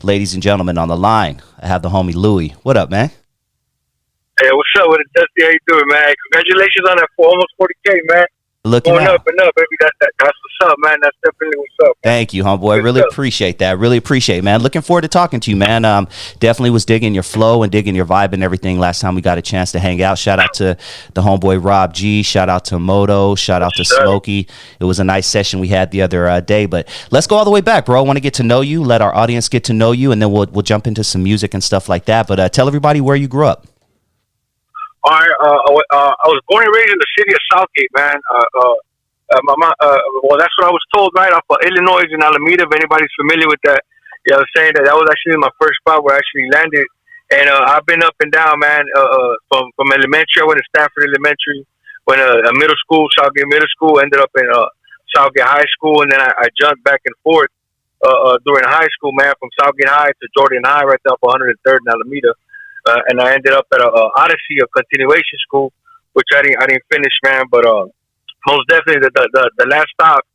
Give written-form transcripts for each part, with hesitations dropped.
ladies and gentlemen, on the line, I have the homie Louie. What up, man? Hey, what's up with it, Dusty? How you doing, man? Congratulations on that for almost 40K, man. Looking Going out. up and up, baby. That's what's up, man. That's definitely what's up. Thank you, homeboy. Good Really stuff. appreciate that. Really appreciate it, man. Looking forward to talking to you, man. Definitely was digging your flow and digging your vibe and everything last time we got a chance to hang out. Shout out to the homeboy Rob G. Shout out to Moto. Shout out to Smokey. It was a nice session we had the other day. But let's go all the way back, bro. I want to get to know you. Let our audience get to know you, and then we'll jump into some music and stuff like that. But tell everybody where you grew up. All right. I was born and raised in the city of Southgate, man. Well, that's what I was told, right off of Illinois in Alameda. If anybody's familiar with that, I was saying that was actually my first spot where I actually landed. And I've been up and down, man. From elementary, I went to Stanford Elementary. Went to middle school, Southgate Middle School. Ended up in Southgate High School, and then I jumped back and forth during high school, man, from Southgate High to Jordan High, right there up 103rd in Alameda. And I ended up at Odyssey, a continuation school, which I didn't finish, man. But most definitely, the last stop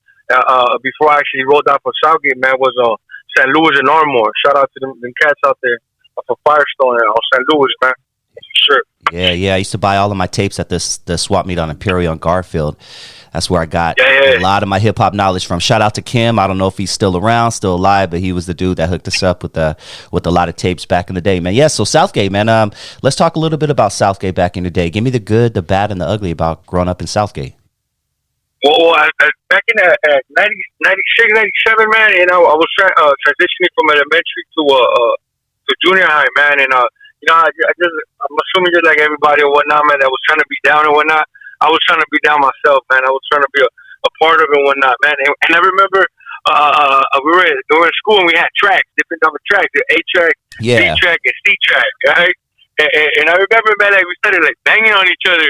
before I actually rolled out for Southgate, man, was St. Louis and Armour. Shout out to them cats out there for Firestone on St. Louis, man. For sure. Yeah. I used to buy all of my tapes at the swap meet on Imperial and Garfield. That's where I got a lot of my hip hop knowledge from. Shout out to Kim. I don't know if he's still around, still alive, but he was the dude that hooked us up with a lot of tapes back in the day, man. Yeah. So Southgate, man. Let's talk a little bit about Southgate back in the day. Give me the good, the bad, and the ugly about growing up in Southgate. Well, back in 96, 97, man, I was transitioning from elementary to junior high, man, and I'm assuming just like everybody or whatnot, man, that was trying to be down and whatnot. I was trying to be down myself, man. I was trying to be a part of it and whatnot, man. And I remember we were in school and we had tracks, different type of tracks, the A track, B track, and C track, right? And I remember, man, like we started like banging on each other.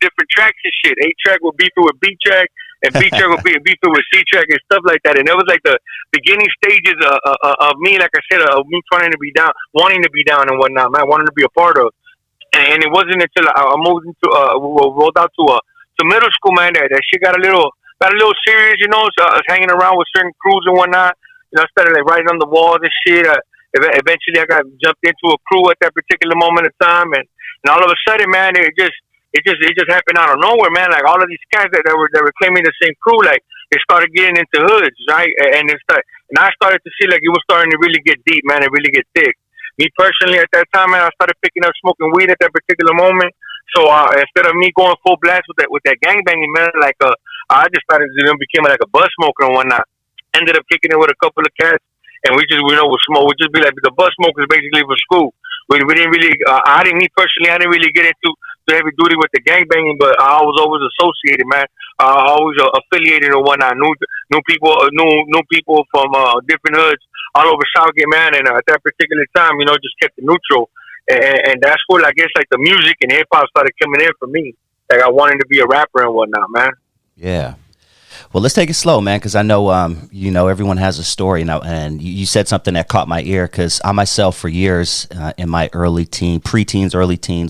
Different tracks and shit. A track would beef it with B track, and B track would beef it with C track and stuff like that. And it was like the beginning stages of me, like I said, of me trying to be down, wanting to be down and whatnot, man, wanting to be a part of. And it wasn't until I moved into rolled out to middle school, man, that shit got a little serious, you know. So I was hanging around with certain crews and whatnot. I started like writing on the walls and shit. Eventually, I got jumped into a crew at that particular moment of time, and all of a sudden, man, it just happened out of nowhere, man. Like all of these cats that were claiming the same crew, like they started getting into hoods, right? And I started to see like it was starting to really get deep, man, and really get thick. Me personally, at that time, man, I started picking up smoking weed at that particular moment. So instead of me going full blast with that gangbanging, man, like I just started became like a bus smoker and whatnot. Ended up kicking it with a couple of cats, and we would smoke. We'd just be like the bus smokers basically for school. We didn't really. I didn't really get into heavy duty with the gangbanging, but I was always associated, man. Always affiliated or whatnot. Knew people from different hoods all over Southgate, man. And at that particular time, just kept it neutral. And that's where I guess like the music and hip hop started coming in for me. Like I wanted to be a rapper and whatnot, man. Yeah. Well, let's take it slow, man, because I know, everyone has a story now. And you said something that caught my ear because I myself for years in my early teens,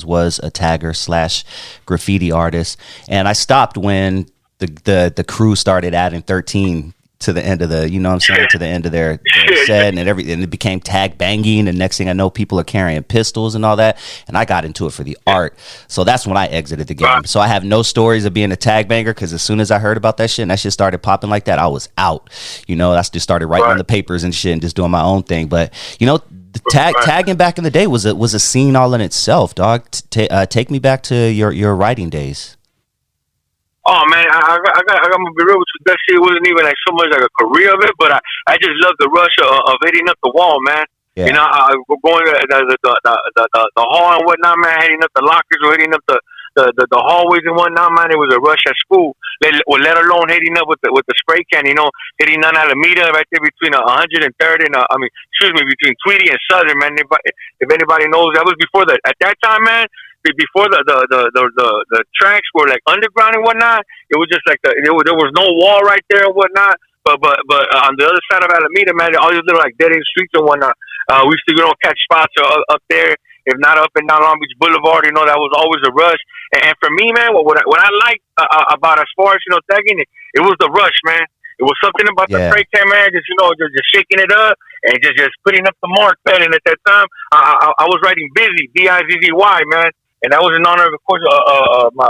was a tagger / graffiti artist. And I stopped when the crew started adding 13 to the end of the, to the end of their set and everything. And it became tag banging. And next thing I know, people are carrying pistols and all that. And I got into it for the art. So that's when I exited the game. So I have no stories of being a tag banger because as soon as I heard about that shit and that shit started popping like that, I was out. I just started writing on the papers and shit and just doing my own thing. But, the tagging back in the day was a scene all in itself, dog. Take me back to your writing days. Oh man, I got to be real with you. That shit wasn't even like so much like a career of it, but I just love the rush of hitting up the wall, man. Yeah. Going the hall and whatnot, man. Hitting up the lockers or hitting up the hallways and whatnot, man. It was a rush at school. Let alone hitting up with the spray can, hitting on Alameda right there between 103rd and between Tweedy and Southern, man. If anybody knows, that was before at that time, man. Before the tracks were like underground and whatnot, it was just like there was no wall right there and whatnot. But on the other side of Alameda, man, all these little like dead end streets and whatnot. We used to catch spots up there, if not up and down Long Beach Boulevard. That was always a rush. And for me, man, what I liked about as far as tagging it was the rush, man. It was something about the Yeah. spray can, man. Just just shaking it up and just putting up the mark, man. And at that time, I was writing Bizzy, Bizzy, man, and that was in honor of course,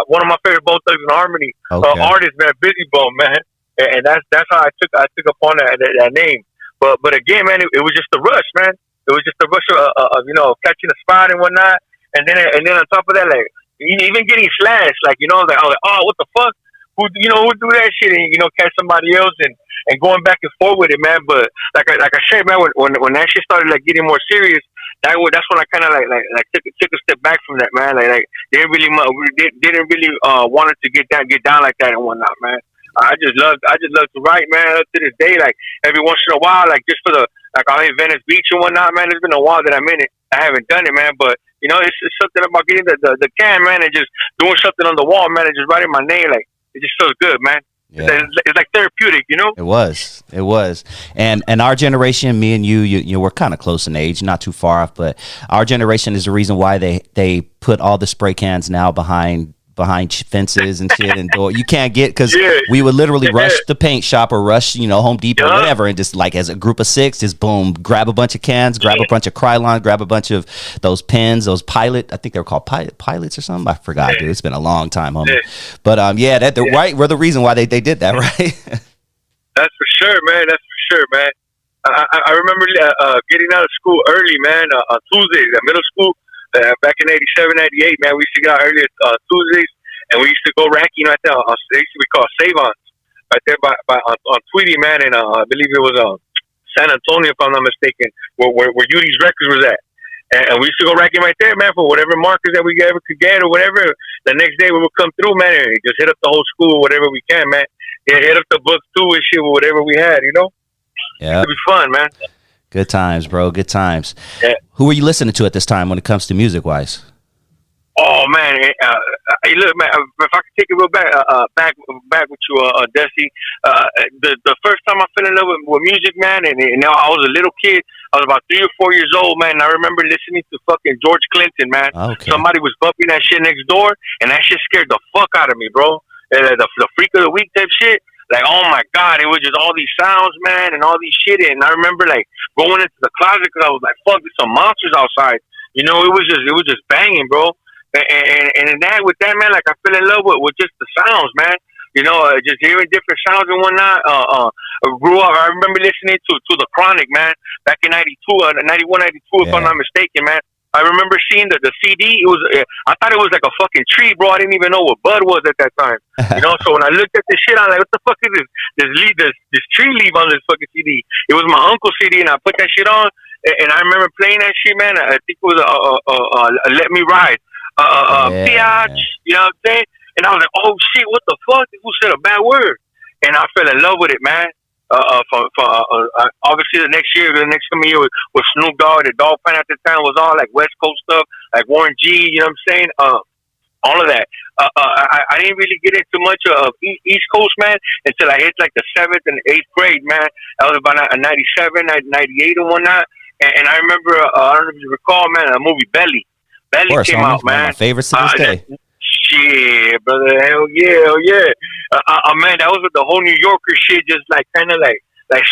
one of my favorite Bone Thugs and Harmony Okay. artists, man, Busy Bone, man. And that's how I took upon that name. But again, man, it was just a rush, man. It was just a rush of catching a spot and whatnot. And then on top of that, like even getting slashed, like like I was like, oh, what the fuck? Who do that shit and catch somebody else and going back and forth with it, man. But like I said, man, when that shit started like getting more serious, that's when I kind of like took a step back from that, man. Like didn't really wanted to get down like that and whatnot, man. I just love to write, man. Up to this day, like every once in a while, like just for the like I'm in Venice Beach and whatnot, man. It's been a while that I'm in it. I haven't done it, man, but it's something about getting the can, man, and just doing something on the wall, man, and just writing my name, like it just feels good, man. Yeah. It's like therapeutic, It was, and our generation, me and you, we're kind of close in age, not too far off, but our generation is the reason why they put all the spray cans now behind fences and shit and door. You can't get because we would literally rush the paint shop or rush Home Depot or whatever and just like as a group of 6 just boom, grab a bunch of cans, grab a bunch of Krylon, grab a bunch of those pens, those pilot, I think they were called pilots or something, I forgot, dude. It's been a long time, homie. But right, we're the reason why they did that, right? That's for sure, man. I remember getting out of school early, man, on Tuesdays at middle school. Back in 87, 88, man, we used to get out early Tuesdays, and we used to go racking right there. They used to be called Save-Ons, right there on Tweety, man, and I believe it was San Antonio, if I'm not mistaken, where Udi's Records was at. And we used to go racking right there, man, for whatever markers that we ever could get or whatever. The next day we would come through, man, and just hit up the whole school, whatever we can, man. Yeah, hit up the books too and shit, whatever we had, Yeah. It'd be fun, man. Good times, bro. Good times. Yeah. Who were you listening to at this time when it comes to music-wise? Oh man, hey, look, man. If I could take it real back with you, Desi. The first time I fell in love with music, man, and I was a little kid. I was about 3 or 4 years old, man. And I remember listening to fucking George Clinton, man. Okay. Somebody was bumping that shit next door, and that shit scared the fuck out of me, bro. The freak of the week type shit. Like, oh my God, it was just all these sounds, man, and all these shit. And I remember like going into the closet because I was like, fuck, there's some monsters outside. It was just banging, bro. And that with that, man, like I fell in love with just the sounds, man. Just hearing different sounds and whatnot. I grew up. I remember listening to the Chronic, man, back in 91, 92, if I'm not mistaken, man. I remember seeing the CD. It was I thought it was like a fucking tree, bro. I didn't even know what bud was at that time. So when I looked at the shit, I'm like, what the fuck is this tree leaf on this fucking CD? It was my uncle's CD, and I put that shit on, and I remember playing that shit, man. I think it was Let Me Ride. Biatch, you know what I'm saying? And I was like, oh shit, what the fuck? Who said a bad word? And I fell in love with it, man. Obviously the next coming year was Snoop Dogg. The Dogg Pound at the time was all like West Coast stuff, like Warren G. You know what I'm saying? All of that. I didn't really get into much of East Coast, man, until I hit like the 7th and 8th grade, man. That was about 97, 98 and whatnot. And I remember, I don't know if you recall, man, the movie Belly. Belly came out, man. One of my favorites to this day. Shit, brother, hell yeah. Man, that was with the whole New Yorker shit, just like kind of like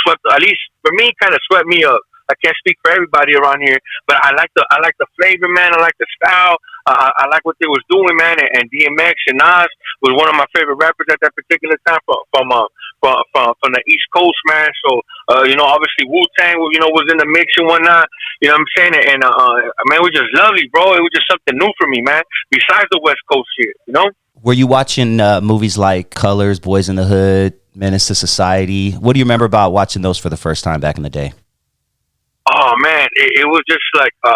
swept. At least for me, kind of swept me up. I can't speak for everybody around here, but I like the flavor, man. I like the style. I like what they was doing, man. And DMX and Nas was one of my favorite rappers at that particular time from the East Coast, man. So obviously Wu-Tang, was in the mix and whatnot. You know what I'm saying? And man, it was just lovely, bro. It was just something new for me, man. Besides the West Coast shit, Were you watching movies like Colors, Boys in the Hood, Menace to Society? What do you remember about watching those for the first time back in the day? Oh man, it was just like I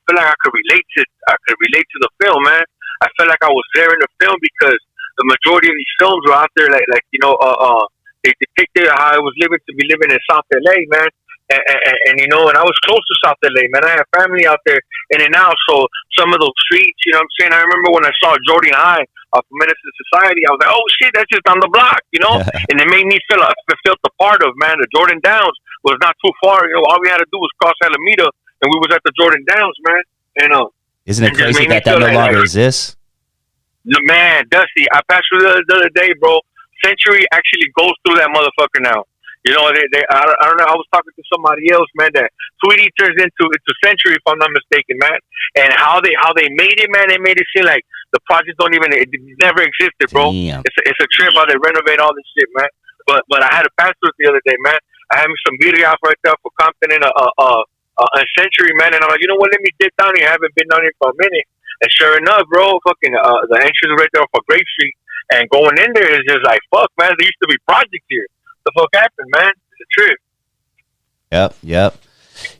feel like I could relate to the film, man. I felt like I was there in the film because the majority of these films were out there, they depicted how I was living in South LA, man. And I was close to South LA, man. I had family out there in and out, so some of those streets, you know what I'm saying? I remember when I saw Jordan High of Menace to Society, I was like, oh shit, that's just on the block, and it made me feel the part of, man. The Jordan Downs was not too far, all we had to do was cross Alameda, and we was at the Jordan Downs, man. And isn't it crazy that no longer exists? Man, Dusty, I passed through the other day, bro. Century actually goes through that motherfucker now. You know, I don't know. I was talking to somebody else, man. That Tweety turns into Century, if I'm not mistaken, man. And how they made it, man. They made it seem like the project don't even it never existed, bro. Damn. It's a trip how they renovate all this shit, man. But I had a pass through the other day, man. I had me some beauty off right there for Compton and a Century, man. And I'm like, you know what? Let me dip down here. I haven't been down here for a minute. And sure enough, bro, fucking the entrance right there for Grape Street. And going in there is just like, fuck, man, there used to be projects here. The fuck happened, man? It's a trip. Yep.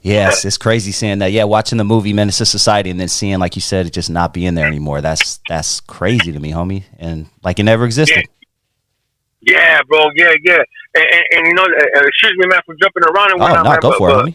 Yes, it's crazy seeing that. Yeah, watching the movie Menace to Society and then seeing, like you said, it just not being there anymore. That's crazy to me, homie. And like it never existed. Yeah, bro. Yeah. And you know, excuse me, man, for jumping around and whatnot, man. Go for it, homie.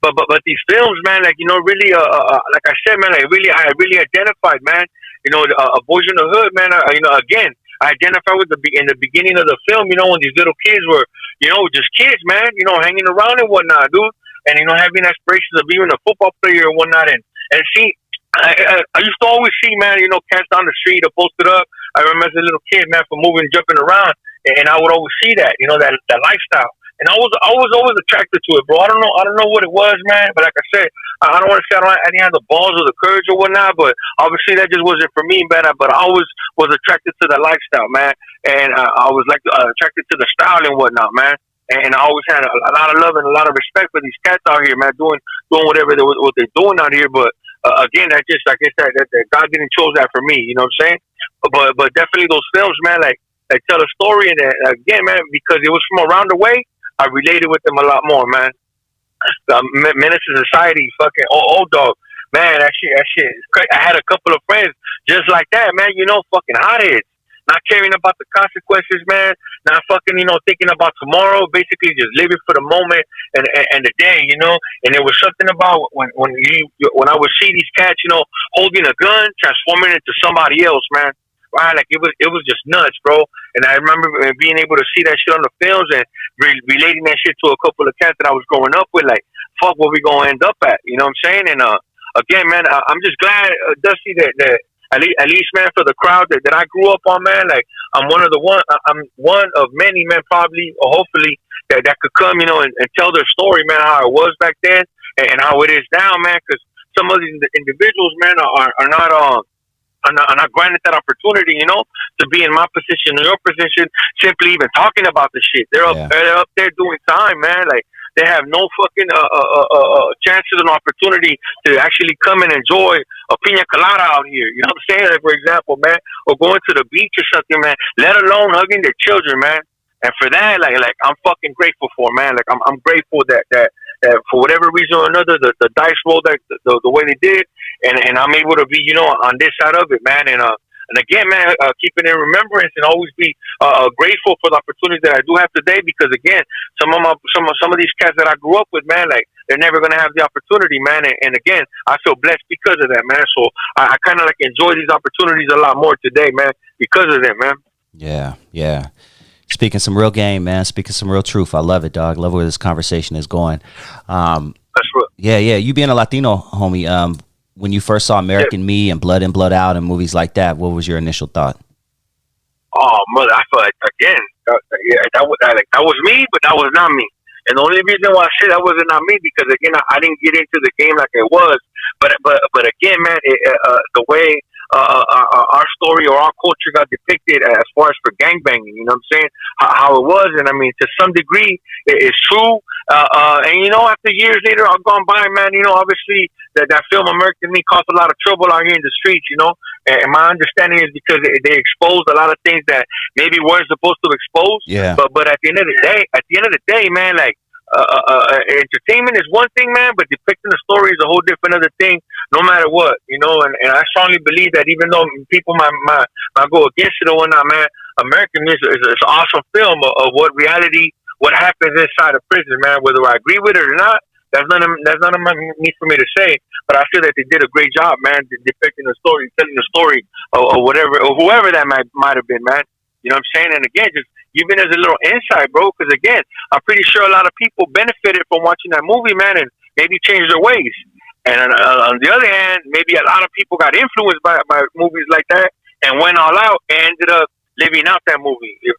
But these films, man, like, you know, really, like I said, man, I really identified, man. You know, Boys in the Hood, man. You know, again, I identified with in the beginning of the film. You know, when these little kids were, you know, just kids, man. You know, hanging around and whatnot, dude. And you know, having aspirations of being a football player and whatnot. And see, I used to always see, man, you know, cats down the street or posted up. I remember as a little kid, man, for moving, jumping around, and I would always see that, you know, that lifestyle. And I was always attracted to it, bro. I don't know what it was, man. But like I said, I don't want to say I didn't have the balls or the courage or whatnot. But obviously that just wasn't for me, man. But I always was attracted to the lifestyle, man. And I was like attracted to the style and whatnot, man. And I always had a lot of love and a lot of respect for these cats out here, man, doing whatever what they're doing out here. But again, that just, like I said, that God didn't choose that for me. You know what I'm saying? But definitely those films, man, like tell a story. And again, man, because it was from around the way, I related with them a lot more, man. Menace to Society, fucking old dog, man. That shit is crazy. I had a couple of friends just like that, man. You know, fucking hotheads, not caring about the consequences, man. Not fucking, you know, thinking about tomorrow. Basically, just living for the moment and the day, you know. And there was something about when I would see these cats, you know, holding a gun, transforming into somebody else, man. Right, like it was just nuts, bro. And I remember being able to see that shit on the films and relating that shit to a couple of cats that I was growing up with. Like, fuck, what we gonna end up at? You know what I'm saying? And again, man, I'm just glad, Dusty, that at least, man, for the crowd that I grew up on, man. Like, I'm one of many, man, probably or hopefully that could come, you know, and tell their story, man, how it was back then and how it is now, man. Because some of these individuals, man, are not granted that opportunity, you know, to be in my position or your position, simply even talking about the shit. They're up there doing time, man. Like, they have no fucking chances and opportunity to actually come and enjoy a pina colada out here. You know what I'm saying? Like, for example, man, or going to the beach or something, man, let alone hugging their children, man. And for that, like I'm fucking grateful for, man. Like, I'm grateful that for whatever reason or another, the dice rolled the way they did, and I'm able to be, you know, on this side of it, man. And again, man, keeping in remembrance and always be grateful for the opportunities that I do have today, because again, some of these cats that I grew up with, man, like, they're never gonna have the opportunity, man. And again, I feel blessed because of that, man. So I kind of like enjoy these opportunities a lot more today, man, because of them, man. Yeah. Speaking some real game, man. Speaking some real truth. I love it, dog. Love where this conversation is going. That's right. Yeah. You being a Latino, homie, when you first saw American Me and Blood In, Blood Out and movies like that, what was your initial thought? Oh, mother, I feel like, again, that was me, but that was not me. And the only reason why I say that wasn't not me, because again, I didn't get into the game like it was. But again, man, the way our story or our culture got depicted as far as for gangbanging, you know what I'm saying? How it was, and I mean, to some degree, it's true. And you know, after years later, I've gone by, man. You know, obviously that film American Me caused a lot of trouble out here in the streets. You know, and my understanding is because they exposed a lot of things that maybe weren't supposed to expose. Yeah. But at the end of the day, man, like. Entertainment is one thing, man, but depicting the story is a whole different other thing, no matter what, you know. And I strongly believe that even though people might go against it or whatnot, man, American is an awesome film of what happens inside a prison, man. Whether I agree with it or not, that's none of me for me to say. But I feel that they did a great job, man, depicting the story, telling the story, or whatever, or whoever that might have been, man. You know what I'm saying? And again, just even as a little insight, bro, because again, I'm pretty sure a lot of people benefited from watching that movie, man, and maybe changed their ways. And on the other hand, maybe a lot of people got influenced by movies like that and went all out and ended up living out that movie. If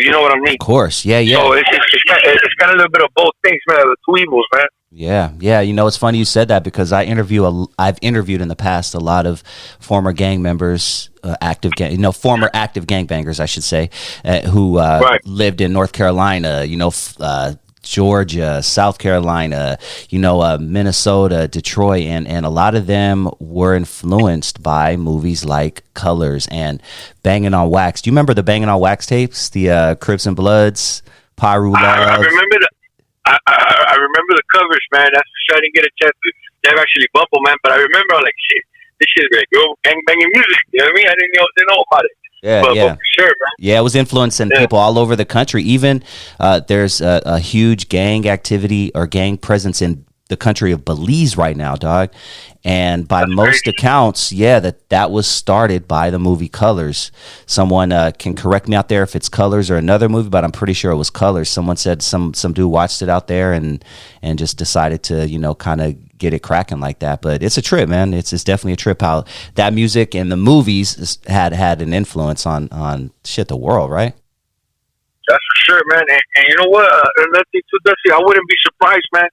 you know what I mean. Of course, yeah. So it's kind of a little bit of both things, man. The two evils, man. Yeah. It's funny you said that because I've interviewed in the past a lot of former gang members, former active gangbangers, I should say, who lived in North Carolina, Georgia, South Carolina, Minnesota, Detroit, and a lot of them were influenced by movies like Colors and Banging on Wax. Do you remember the Banging on Wax tapes, the Crips and Bloods, Pyru Love? I remember I remember the covers, man. That's for sure. I didn't get a chance to have actually bumble, man. But I remember, like, shit, this shit is great. Girl, banging music. You know what I mean? I didn't know about it. But for sure, man. Yeah, it was influencing people all over the country. Even there's a huge gang activity or gang presence in the country of Belize right now, dog. And by most accounts, that was started by the movie Colors. Someone can correct me out there if it's Colors or another movie, but I'm pretty sure it was Colors. Someone said some dude watched it out there and just decided to, kind of get it cracking like that. But it's a trip, man. It's definitely a trip how that music and the movies had an influence on the world, right? That's for sure, man. And you know what? Another thing too, Dusty, I wouldn't be surprised, man.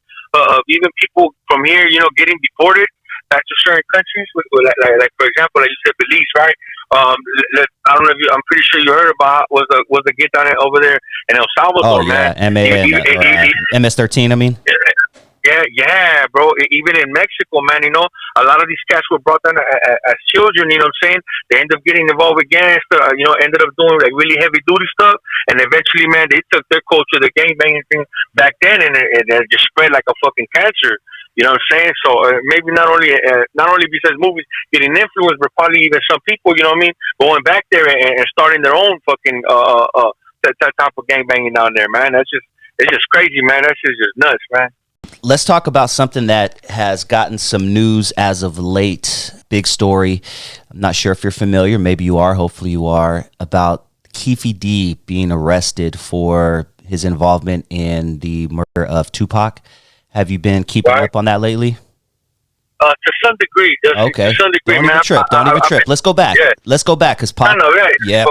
Even people from here, getting deported back to certain countries, like for example, like you said, Belize, right? I don't know if I'm pretty sure you heard about was the get down over there in El Salvador, man. MS-13, I mean. Yeah, bro. Even in Mexico, man, a lot of these cats were brought down as children, you know what I'm saying? They end up getting involved with gangs, ended up doing like really heavy duty stuff. And eventually, man, they took their culture, the gangbanging thing back then, and it just spread like a fucking cancer. You know what I'm saying? So maybe not only besides movies getting influenced, but probably even some people, you know what I mean, going back there and starting their own fucking that type of gangbanging down there, man. It's just crazy, man. That shit's just nuts, man. Let's talk about something that has gotten some news as of late. Big story. I'm not sure if you're familiar. Maybe you are. Hopefully you are. About Keffe D being arrested for his involvement in the murder of Tupac. Have you been keeping up on that lately? To some degree. Okay. To some degree, Don't man. even trip. Let's go back. Yeah. Let's go back because Pop. I know, right? Yeah.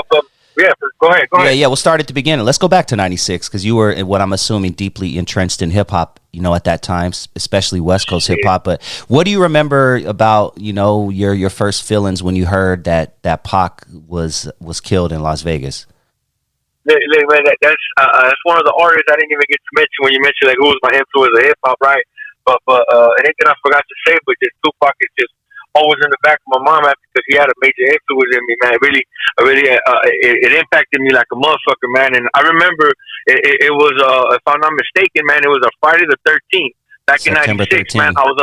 Go ahead. Yeah, we'll start at the beginning. Let's go back to 96 because you were, what I'm assuming, deeply entrenched in hip-hop, at that time, especially West Coast hip-hop. But what do you remember about, your first feelings when you heard that Pac was killed in Las Vegas? Man, that's one of the artists I didn't even get to mention when you mentioned like who was my influence of hip-hop, right? But anything I forgot to say, but just Tupac is just always in the back of my mind, man, because he had a major influence in me, man. It impacted me like a motherfucker, man. And I remember it was, if I'm not mistaken, man, it was a Friday the 13th back in '96, man. I was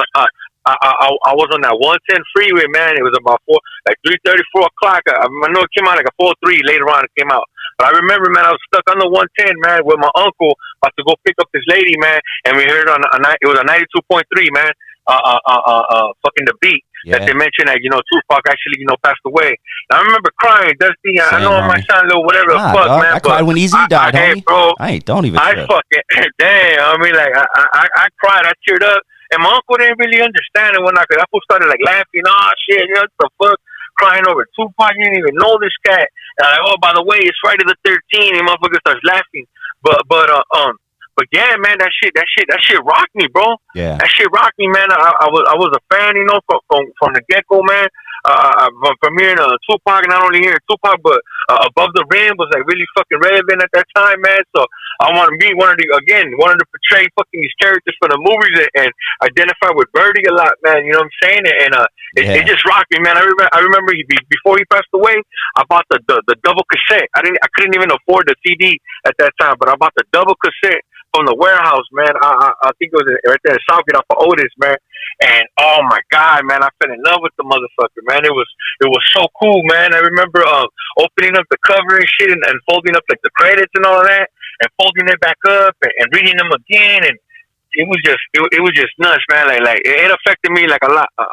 on that 110 freeway, man. It was about 3:30, 4 o'clock. I know it came out like a 4:03 later on. It came out. But I remember, man, I was stuck on the 110, man, with my uncle about to go pick up this lady, man. And we heard it was a 92.3, man. Fucking the beat that they mentioned that Tupac actually passed away. And I remember crying, Dusty. I know I might sound a little whatever the fuck, man. I cried when Easy died, homie. Bro, don't even. I fucking damn. I mean, like I cried. I teared up, and my uncle didn't really understand it when I started like laughing. Oh shit, what the fuck? Crying over Tupac. You didn't even know this cat. And I'm like, oh, by the way, it's Friday the 13th. And motherfucker starts laughing. But yeah, man, that shit rocked me, bro. Yeah, that shit rocked me, man. I was a fan, from the get go, man. From hearing Tupac, not only hearing Tupac, but Above the Rim was like really fucking relevant at that time, man. So I want to be wanted to portray fucking these characters for the movies and identify with Birdie a lot, man. You know what I'm saying? And it just rocked me, man. I remember before he passed away, I bought the double cassette. I couldn't even afford the CD at that time, but I bought the double cassette from the warehouse, man. I think it was right there in Southgate off of Otis, man. And oh my God, man, I fell in love with the motherfucker, man. It was so cool, man. I remember opening up the cover and shit and folding up like the credits and all of that, and folding it back up and reading them again, and it was just nuts, man. Like it affected me like a lot, a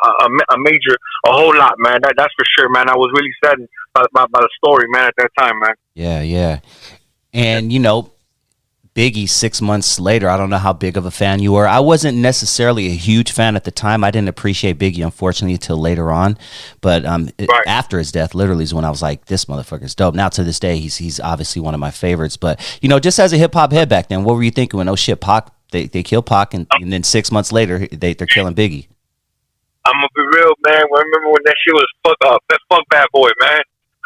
whole lot, man. That's for sure, man. I was really saddened by the story, man, at that time, man. Yeah, and Biggie 6 months later. I don't know how big of a fan you were. I wasn't necessarily a huge fan at the time. I didn't appreciate Biggie, unfortunately, until later on. But after his death, literally is when I was like, this motherfucker's dope. Now to this day, he's obviously one of my favorites. But, you know, just as a hip-hop head back then, what were you thinking when, oh shit, Pac, they killed Pac, and then 6 months later, they're killing Biggie? I'm going to be real, man. I remember when that shit was fuck Bad Boy, man.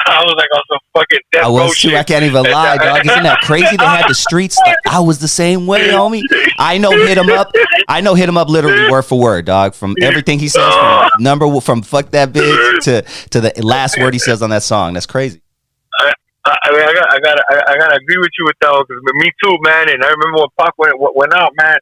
I was like on some fucking death row shit. I can't even lie, dog. Isn't that crazy? They had the streets. I was the same way, homie. I know hit him up literally word for word, dog. From everything he says, from fuck that bitch to the last word he says on that song. That's crazy. I mean, I gotta agree with you with that one, because me too, man. And I remember when Pac went out, man.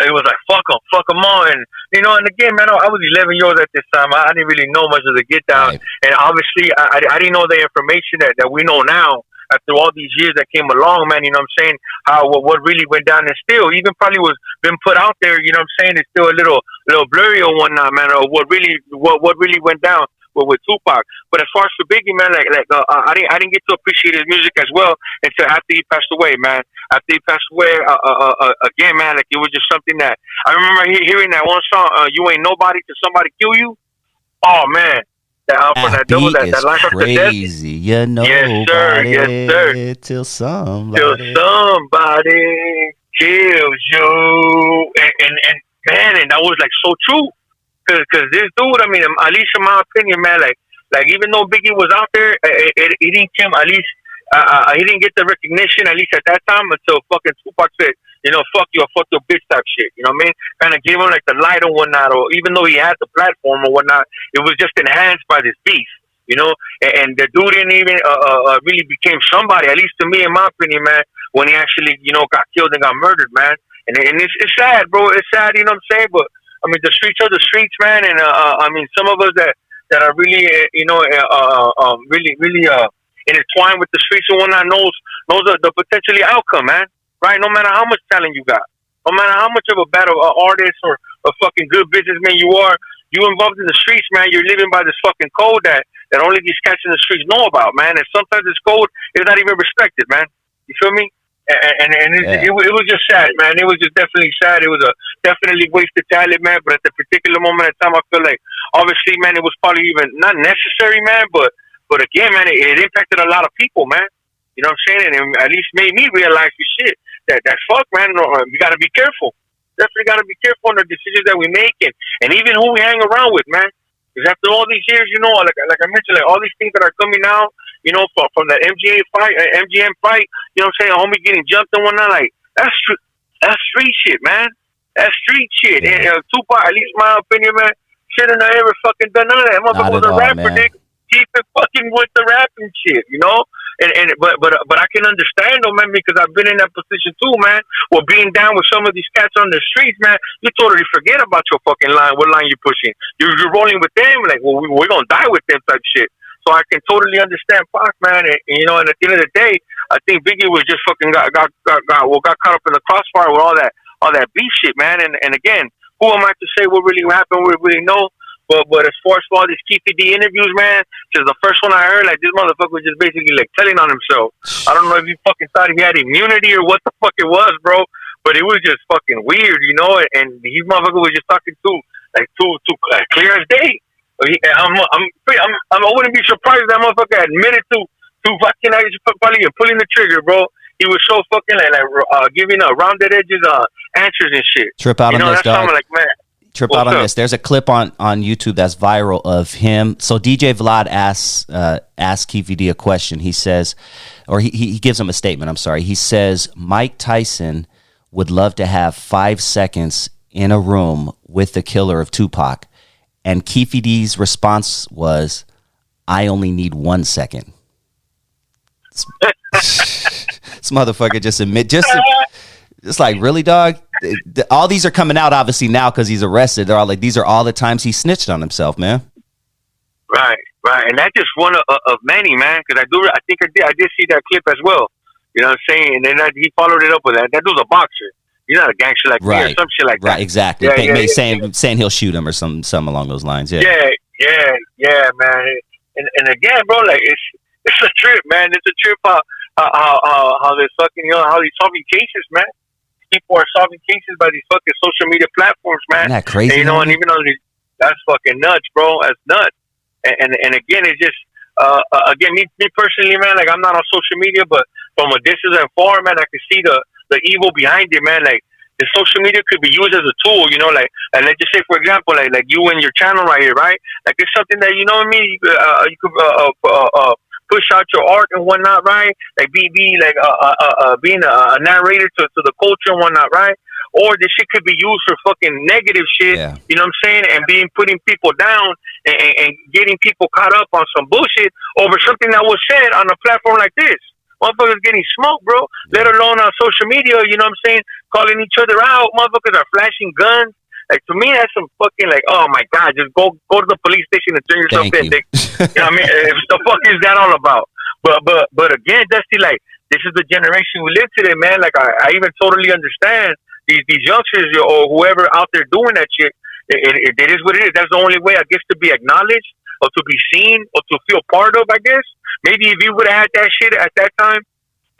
It was like fuck them all, and you know. And again, man, I was 11 years old at this time. I didn't really know much of the get down, right. And obviously, I didn't know the information that we know now after all these years that came along, man. You know what I'm saying? How what really went down, and still even probably was been put out there. You know what I'm saying? It's still a little blurry or whatnot, man. Or what really went down with Tupac. But as far as for Biggie, man, I didn't get to appreciate his music as well until after he passed away, man. After he passed away, again, man, like it was just something that I remember hearing that one song, "You Ain't Nobody Till Somebody Kill You." Oh man, that life after death. Crazy, you know. Yes, sir. Till somebody kills you, and man, and that was like so true. Because this dude, I mean, at least in my opinion, man, like even though Biggie was out there, he didn't come. At least he didn't get the recognition, at least at that time, until fucking Tupac said, you know, fuck you or fuck your bitch type shit. You know what I mean? Kind of gave him like the light or whatnot. Or even though he had the platform or whatnot, it was just enhanced by this beef. You know, and the dude didn't even really became somebody. At least to me, in my opinion, man, when he actually, you know, got killed and got murdered, man. And it's sad, bro. It's sad. You know what I'm saying? But I mean, the streets are the streets, man, and I mean, some of us that are really, you know, really intertwined with the streets and whatnot knows the potentially outcome, man. Right? No matter how much talent you got, no matter how much of a bad artist or a fucking good businessman you are, you involved in the streets, man. You're living by this fucking code that only these cats in the streets know about, man. And sometimes this code is not even respected, man. You feel me? It was just sad, man. It was just definitely sad. It was a definitely wasted talent, man. But at the particular moment in time, I feel like obviously, man, it was probably even not necessary, man. But again, man, it impacted a lot of people, man. You know what I'm saying? And it at least made me realize the shit that fuck, man. We got to be careful. Definitely got to be careful on the decisions that we make and even who we hang around with, man. Because after all these years, you know, like I mentioned, like all these things that are coming out. You know, from that MGM fight, you know what I'm saying? A homie getting jumped and whatnot, like, that's street shit, man. That's street shit. Yeah. And Tupac, at least my opinion, man, shouldn't have ever fucking done none of that. Motherfucker was a rapper, nigga. Keep it fucking with the rapping shit, you know? But I can understand though, man, because I've been in that position too, man. Well, being down with some of these cats on the streets, man, you totally forget about your fucking line. What line you pushing? You're rolling with them, like, well, we're gonna die with them type shit. So I can totally understand Pac, man, and you know, and at the end of the day, I think Biggie was just fucking got caught up in the crossfire with all that beef shit, man. And again, who am I to say what really happened? We really know. But as far as all these Keefy D interviews, man, since the first one I heard, like this motherfucker was just basically like telling on himself. I don't know if he fucking thought he had immunity or what the fuck it was, bro. But it was just fucking weird, you know. And he motherfucker was just talking too clear as day. I wouldn't be surprised if that motherfucker admitted to fucking probably pulling the trigger, bro. He was so fucking like giving rounded edges answers and shit. Trip out, you know, on this, dog. Like, man, trip out on up? This. There's a clip on YouTube that's viral of him. So DJ Vlad asks Keefy D a question. He says, or he gives him a statement. I'm sorry. He says Mike Tyson would love to have 5 seconds in a room with the killer of Tupac. And Keefy D's response was, I only need 1 second. This motherfucker just like, really, dog? All these are coming out, obviously, now because he's arrested. They're all like, these are all the times he snitched on himself, man. Right. And that's just one of many, man, because I did see that clip as well. You know what I'm saying? And then he followed it up with that. That dude's a boxer. You're not a gangster like me or some shit like that. Right, exactly. Saying he'll shoot him or some along those lines. Yeah, man. And again, bro, like it's a trip, man. It's a trip how how they're fucking, how they're solving cases, man. People are solving cases by these fucking social media platforms, man. Isn't that crazy? And, and even though that's fucking nuts, bro. That's nuts. And again, it's just again, me personally, man. Like, I'm not on social media, but from a distance and far, man, I can see the evil behind it, man. Like, the social media could be used as a tool, like, and let's just say, for example, like you and your channel right here, right? Like, it's something that, what I mean, you could push out your art and whatnot, right? Like, be like being a narrator to the culture and whatnot, right? Or this shit could be used for fucking negative shit, Yeah. you know what I'm saying? And putting people down and getting people caught up on some bullshit over something that was said on a platform like this. Motherfuckers getting smoked, bro. Let alone on social media, you know what I'm saying? Calling each other out. Motherfuckers are flashing guns. Like, to me, that's some fucking, like, oh my God, just go to the police station and turn yourself in, dick. You know what I mean? The fuck is that all about? But again, Dusty, like, this is the generation we live today, man. Like, I even totally understand these youngsters or whoever out there doing that shit. It is what it is. That's the only way, I guess, to be acknowledged or to be seen or to feel part of, I guess. Maybe if you would have had that shit at that time,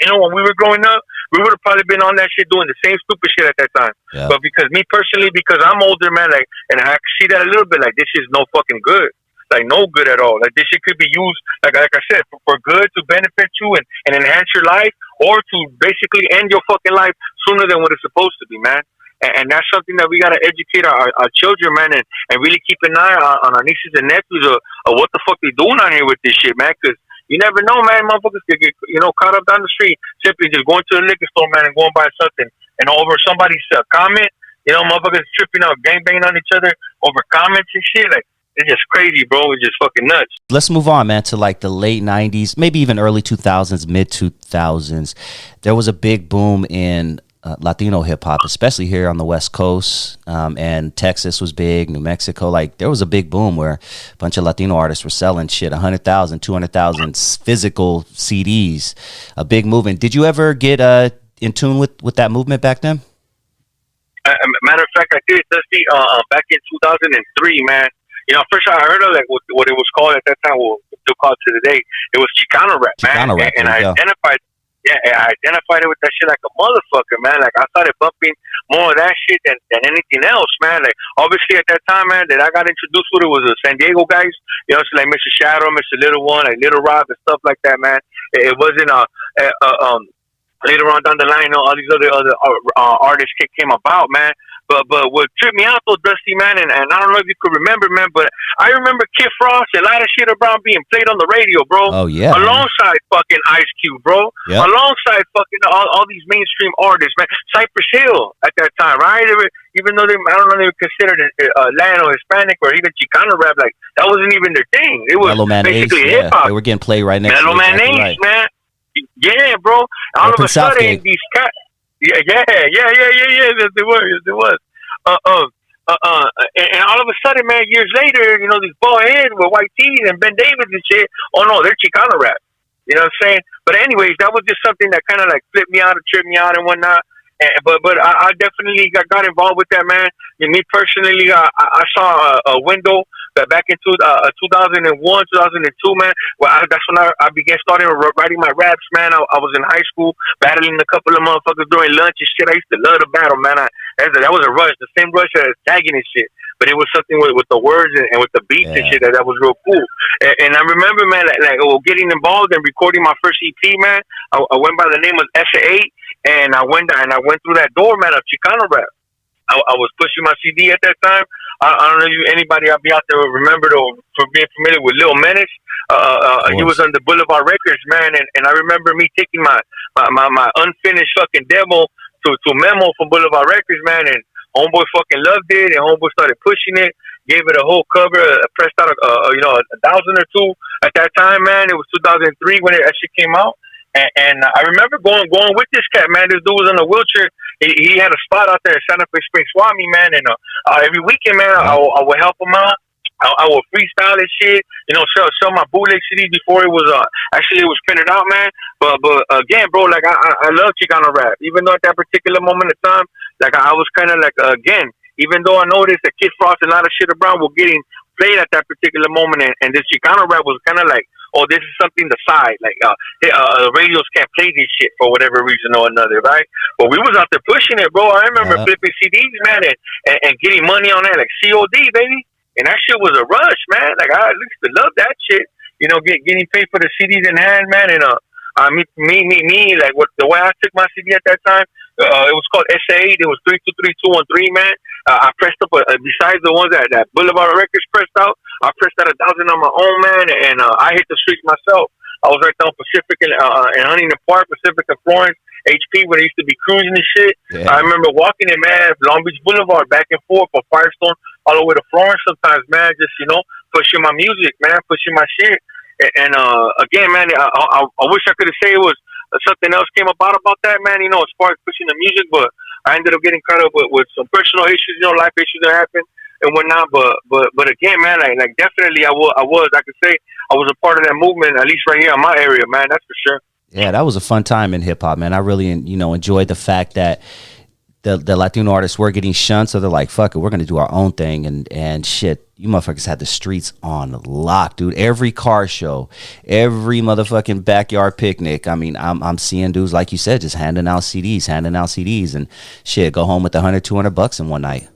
when we were growing up, we would have probably been on that shit doing the same stupid shit at that time. Yeah. But because me personally, because I'm older, man, like, and I see that a little bit, like, this is no fucking good. Like, no good at all. Like, this shit could be used, like I said, for good, to benefit you and enhance your life, or to basically end your fucking life sooner than what it's supposed to be, man. And that's something that we got to educate our children, man, and really keep an eye on our nieces and nephews of what the fuck they doing out here with this shit, man, because you never know, man. Motherfuckers could get, caught up down the street simply just going to the liquor store, man, and going buy something. And over somebody's comment, motherfuckers tripping out, gangbanging on each other over comments and shit. Like, it's just crazy, bro. It's just fucking nuts. Let's move on, man, to like the late 90s, maybe even early 2000s, mid 2000s. There was a big boom in Latino hip hop, especially here on the West Coast, and Texas was big, New Mexico. Like, there was a big boom where a bunch of Latino artists were selling shit, 100,000, 200,000 physical CDs, a big movement. Did you ever get in tune with that movement back then? Matter of fact, I did, Dusty, back in 2003, man. First I heard of, like, what it was called at that time, what it's still called to today. It was Chicano rap, man. Chicano rap, and I identified. Yeah, I identified it with that shit like a motherfucker, man. Like, I started bumping more of that shit than anything else, man. Like, obviously at that time, man, that I got introduced with it was the San Diego guys. So like Mr. Shadow, Mr. Little One, like Little Rob and stuff like that, man. It wasn't later on down the line, all these other artists came about, man. But what tripped me out though, Dusty, man, and I don't know if you could remember, man, but I remember Kid Frost and a lot of shit around being played on the radio, bro. Oh yeah. Alongside fucking Ice Cube, bro. Yep. Alongside fucking all these mainstream artists, man. Cypress Hill at that time, right? Even though I don't know, they were considered Latin or Hispanic or even Chicano rap, like, that wasn't even their thing. It was basically hip hop. They were getting played right next to Mellow Man Ace, man. Yeah, bro. All of a sudden, these cats. Yeah. Yes, it was. And all of a sudden, man, years later, these bald heads with white teeth and Ben Davis and shit. Oh no, they're Chicano rap. You know what I'm saying? But anyways, that was just something that kind of like flipped me out and tripped me out and whatnot. But I definitely got involved with that, man. And me personally, I saw a window that back in 2001, 2002, man. Well, that's when I began starting writing my raps, man. I was in high school battling a couple of motherfuckers during lunch and shit. I used to love to battle, man. That was a rush, the same rush as tagging and shit. But it was something with the words and with the beats and shit that was real cool. And I remember, man, like getting involved and recording my first EP, man. I went by the name of SA8. And I went through that door, man, of Chicano rap. I was pushing my CD at that time. I don't know if anybody out there will remember for being familiar with Lil Menace. He was on the Boulevard Records, man, and I remember me taking my unfinished fucking demo to Memo from Boulevard Records, man, and homeboy fucking loved it, and homeboy started pushing it, gave it a whole cover, pressed out a 1,000 or two at that time, man. It was 2003 when that shit came out. And I remember going with this cat, man. This dude was in a wheelchair. He had a spot out there at Santa Fe Springs, Swami, man. And every weekend, man, I would help him out. I would freestyle and shit. Show my bootleg CD before it was actually it was printed out, man. But again, bro, like I love Chicano rap. Even though at that particular moment of time, like I was kind of like again, even though I noticed that Kid Frost and a lot of shit around were getting played at that particular moment, and this Chicano rap was kind of like, oh, this is something the side, like radios can't play this shit for whatever reason or another, right? But we was out there pushing it, bro. I remember flipping CDs, man, and getting money on that, like COD, baby, and that shit was a rush, man. Like I used to love that shit, you know, getting paid for the CDs in hand, man, and me, like what the way I took my CD at that time, it was called SA8. It was 323-213, man. I pressed up besides the ones that Boulevard Records pressed out. I pressed out 1,000 on my own, man, and I hit the streets myself. I was right down Pacific and Huntington Park, Pacific and Florence, HP, when I used to be cruising and shit. Yeah. I remember walking it, man, Long Beach Boulevard, back and forth, from Firestone all the way to Florence sometimes, man, just, you know, pushing my music, man, pushing my shit. And again, man, I wish I could have said it was something else came about that, man, you know, as far as pushing the music, but I ended up getting caught up with some personal issues, you know, life issues that happened and whatnot. But again, man, like definitely I could say I was a part of that movement, at least right here in my area, man, that's for sure. Yeah, that was a fun time in hip hop, man. I really, you know, enjoyed the fact that the Latino artists were getting shunned, so they're like, fuck it, we're going to do our own thing, and shit, you motherfuckers had the streets on lock, dude. Every car show, every motherfucking backyard picnic. I mean, I'm seeing dudes, like you said, just handing out CDs, and shit, go home with $100-$200 in one night.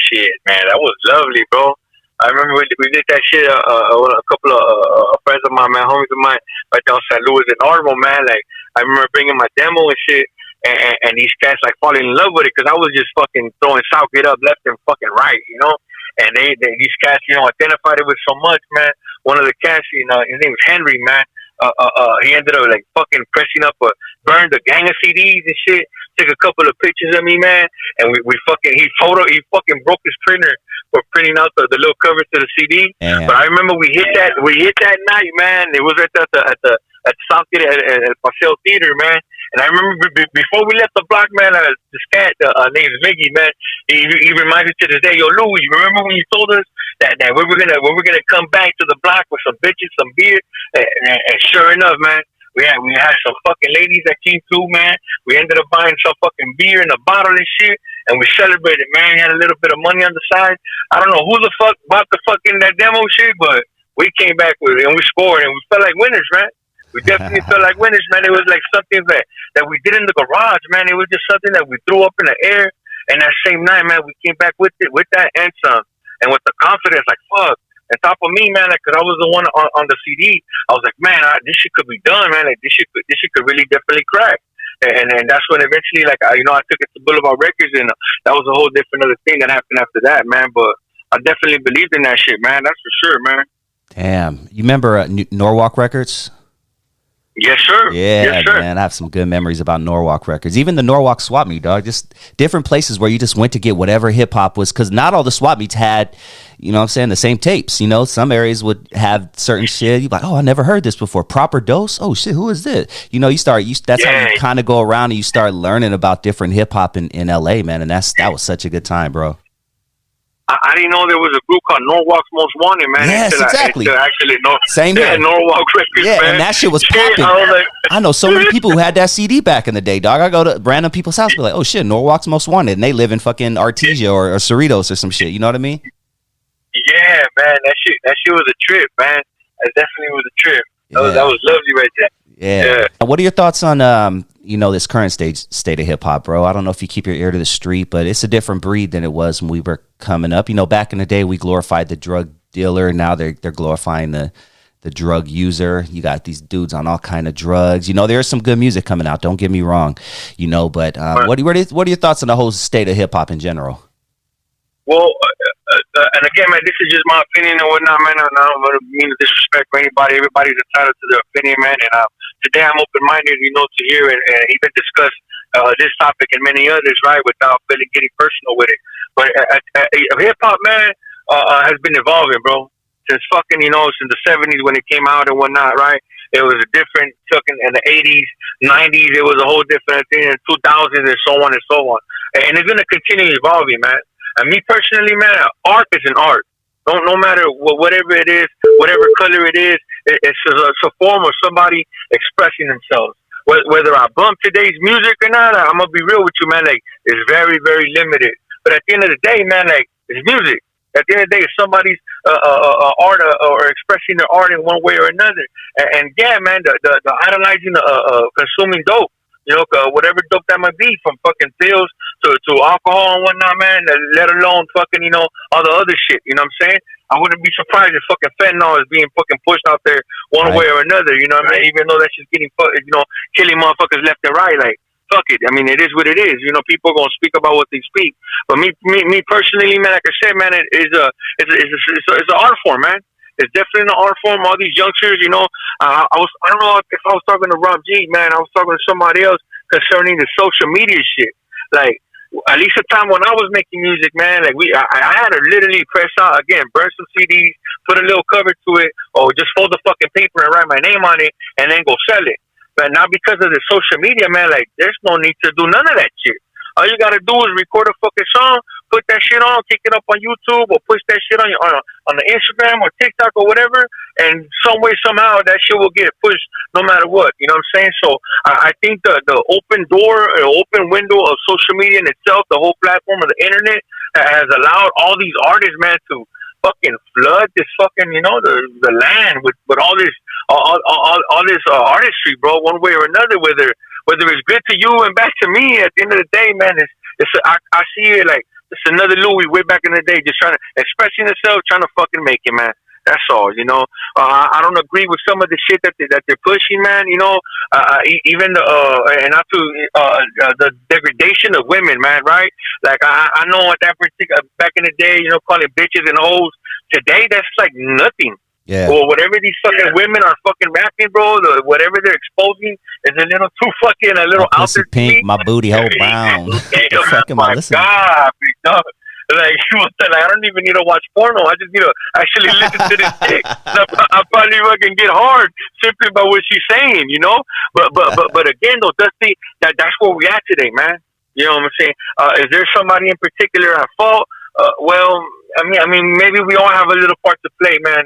Shit, man, that was lovely, bro. I remember we did that shit, a couple of friends of mine, man, homies of mine, right down St. Louis and Armo, man. Like, I remember bringing my demo and shit, and these cats like falling in love with it, because I was just fucking throwing South Get Up left and fucking right, you know. And these cats, you know, identified it with so much, man. One of the cats, you know, his name was Henry, man. He ended up like fucking pressing up burned a gang of CDs and shit. Took a couple of pictures of me, man. And he fucking broke his printer for printing out the little cover to the CD. Yeah. But I remember we hit that night, man. It was at the Southgate at Paseo Theater, man. And I remember before we left the block, man, this cat, named Miggy, man, he reminded me to this day, yo, Louie, you remember when you told us that we were gonna come back to the block with some bitches, some beer, and sure enough, man, we had some fucking ladies that came through, man. We ended up buying some fucking beer in a bottle and shit, and we celebrated, man. We had a little bit of money on the side. I don't know who the fuck bought the fucking that demo shit, but we came back with it and we scored, and we felt like winners, man. We definitely felt like winners, man. It was like something that we did in the garage, man. It was just something that we threw up in the air. And that same night, man, we came back with it, with that and some. And with the confidence, like, fuck. On top of me, man, because I was the one on the CD. I was like, man, this shit could be done, man. Like, this shit could really definitely crack. And that's when eventually, like, I took it to Boulevard Records, and that was a whole different other thing that happened after that, man. But I definitely believed in that shit, man. That's for sure, man. Damn. You remember Norwalk Records? Yes, sir. Yeah, yes, sir. Man, I have some good memories about Norwalk Records. Even the Norwalk swap meet, dog. Just different places where you just went to get whatever hip hop was, because not all the swap meets had, you know what I'm saying, the same tapes. You know, some areas would have certain shit. You're like, oh, I never heard this before. Proper Dose? Oh, shit, who is this? You know, that's how you kind of go around and you start learning about different hip hop in LA, man. And that was such a good time, bro. I didn't know there was a group called Norwalk's Most Wanted, man. Yes, exactly. Same here. Norwalk Records, yeah, man. And that shit was popping. I know so many people who had that CD back in the day, dog. I go to random people's house and be like, oh, shit, Norwalk's Most Wanted. And they live in fucking Artesia or Cerritos or some shit. You know what I mean? Yeah, man. That shit was a trip, man. That definitely was a trip. That was lovely right there. Yeah. What are your thoughts on this current state of hip hop, bro? I don't know if you keep your ear to the street, but it's a different breed than it was when we were coming up. You know, back in the day, we glorified the drug dealer. Now they're glorifying the drug user. You got these dudes on all kind of drugs. You know, there's some good music coming out. Don't get me wrong. You know, but what are your thoughts on the whole state of hip hop in general? Well, and again, man, this is just my opinion and whatnot, man. I don't want to mean to disrespect for anybody. Everybody's entitled to their opinion, man. And today I'm open-minded, to hear and even discuss this topic and many others, right, without getting personal with it. But hip-hop, man, has been evolving, bro. Since since the 70s when it came out and whatnot, right? It was a different, in the 80s, 90s, it was a whole different thing, in 2000s and so on and so on. And it's going to continue evolving, man. And me personally, man, art is an art. No matter whatever it is, whatever color it is, it's a form of somebody expressing themselves. Whether I bump today's music or not, I'm gonna be real with you, man. Like, it's very, very limited. But at the end of the day, man, like, it's music. At the end of the day, if somebody's art or expressing their art in one way or another, and yeah, man, the idolizing, consuming dope. Whatever dope that might be, from fucking pills to alcohol and whatnot, man. Let alone fucking, all the other shit. You know what I'm saying? I wouldn't be surprised if fucking fentanyl is being fucking pushed out there one way or another. You know what I mean? Even though that's just getting, killing motherfuckers left and right. Like, fuck it. I mean, it is what it is. People are gonna speak about what they speak. But me personally, man, like I said, man, it's an art form, man. It's definitely an art form. All these youngsters, I don't know if I was talking to Rob G, man. I was talking to somebody else concerning the social media shit. Like, at least the time when I was making music, man, like I had to literally press out again, burn some CDs, put a little cover to it, or just fold the fucking paper and write my name on it, and then go sell it. But not because of the social media, man. Like, there's no need to do none of that shit. All you gotta do is record a fucking song, put that shit on, kick it up on YouTube, or push that shit on the Instagram or TikTok or whatever, and some way, somehow, that shit will get pushed no matter what. You know what I'm saying? So I think the open door, open window of social media in itself, the whole platform of the internet, has allowed all these artists, man, to fucking flood this fucking, the land with all this artistry, bro, one way or another, whether it's good to you and back to me. At the end of the day, man, I see it like it's another Louie way back in the day, just trying to expressing himself, trying to fucking make it, man. That's all, I don't agree with some of the shit that they're pushing, man. Even the degradation of women, man. Right? Like I know at that particular back in the day, calling bitches and hoes. Today, that's like nothing. Yeah. Or whatever these fucking women are fucking rapping, bro. Whatever they're exposing is a little too fucking my pussy pink, my booty hole brown. My God, like I don't even need to watch porno. I just need to actually listen to this chick. I probably fucking get hard simply by what she's saying, But again, though, Dusty, that's where we at today, man. You know what I'm saying? Is there somebody in particular at fault? Well, I mean, maybe we all have a little part to play, man.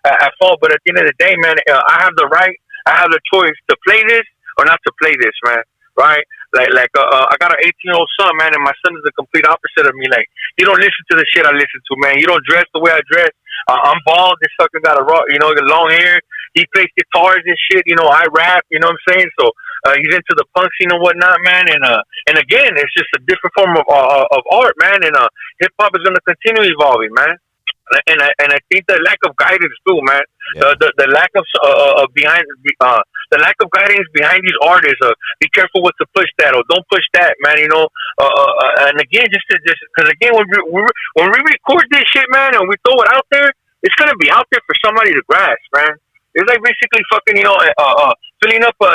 At fault. But at the end of the day, man, I have the right, I have the choice to play this or not to play this, man. Right? I got an 18-year-old son, man, and my son is the complete opposite of me. Like, he don't listen to the shit I listen to, man. You don't dress the way I dress. I'm bald. This fucker got the long hair. He plays guitars and shit. I rap. You know what I'm saying? So he's into the punk scene and whatnot, man. And again, it's just a different form of art, man. And hip hop is gonna continue evolving, man. And I think the lack of guidance too, man. Yeah. The lack of the lack of guidance behind these artists. Be careful what to push that or don't push that, man. And again, just because again, when we record this shit, man, and we throw it out there, it's gonna be out there for somebody to grasp, man. It's like basically fucking, filling up a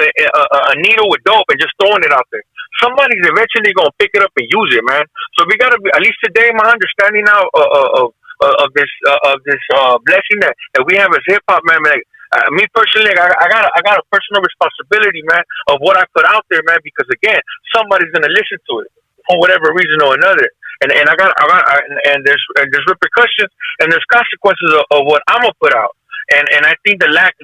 needle with dope and just throwing it out there. Somebody's eventually gonna pick it up and use it, man. So we gotta be, at least today, my understanding now of this blessing that we have as hip hop, man. Like me personally, I got a personal responsibility, man, of what I put out there, man. Because again, somebody's gonna listen to it for whatever reason or another. And there's repercussions and there's consequences of what I'm gonna put out. And I think the lack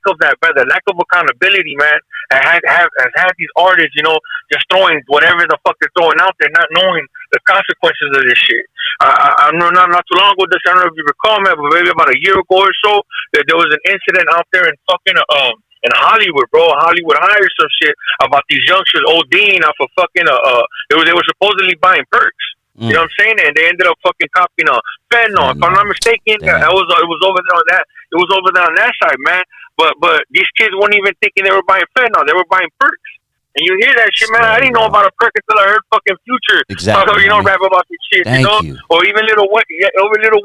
of that, brother, the lack of accountability, man, has had these artists, just throwing whatever the fuck they're throwing out there, not knowing the consequences of this shit. I know not too long ago, I don't know if you recall, man, but maybe about a year ago or so, that there was an incident out there in fucking in Hollywood, bro. Hollywood hired some shit about these youngsters ODing off of fucking they were supposedly buying perks. You know what I'm saying? And they ended up fucking copying fentanyl. If I'm not mistaken, it was over there on that. It was over there on that side, man. But these kids weren't even thinking they were buying fentanyl. They were buying perks. And you hear that shit, man. I didn't know about a perk until I heard fucking Future talk, rap about this shit, you. Or even Lil